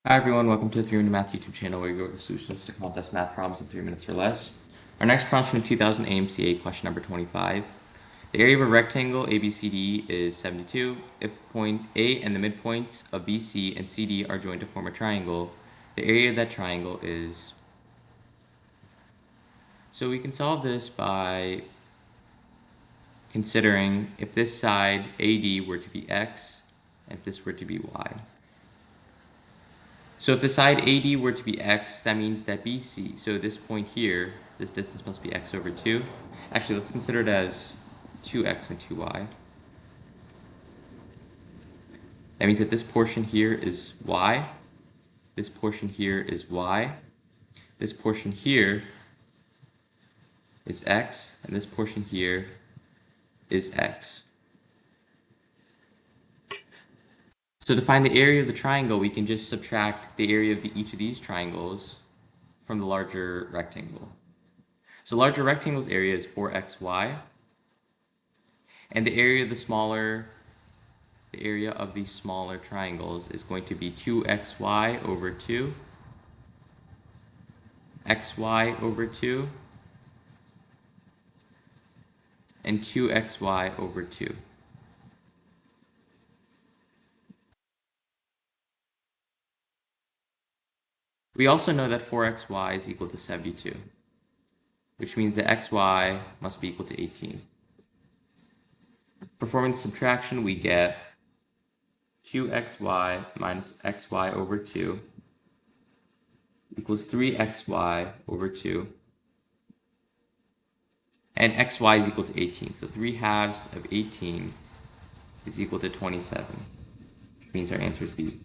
Hi everyone, welcome to the 3 Minute Math YouTube channel where we go over solutions to contest math problems in 3 minutes or less. Our next problem is from 2000 AMC 8, question number 25. The area of a rectangle ABCD is 72. If point A and the midpoints of BC and CD are joined to form a triangle, the area of that triangle is... So we can solve this by considering if this side AD were to be X and if this were to be Y. So if the side AD were to be X, that means that BC, so this point here, this distance must be X over 2. Actually, let's consider it as 2X and 2Y. That means that this portion here is Y, this portion here is Y, this portion here is X, and this portion here is X. So to find the area of the triangle, we can just subtract the area of each of these triangles from the larger rectangle. So the larger rectangle's area is 4xy, and the area of the smaller triangles is going to be 2xy over 2, xy over 2, and 2xy over 2. We also know that 4xy is equal to 72, which means that xy must be equal to 18. Performing the subtraction, we get 2xy minus xy over 2 equals 3xy over 2, and xy is equal to 18, so 3/2 of 18 is equal to 27, which means our answer is B.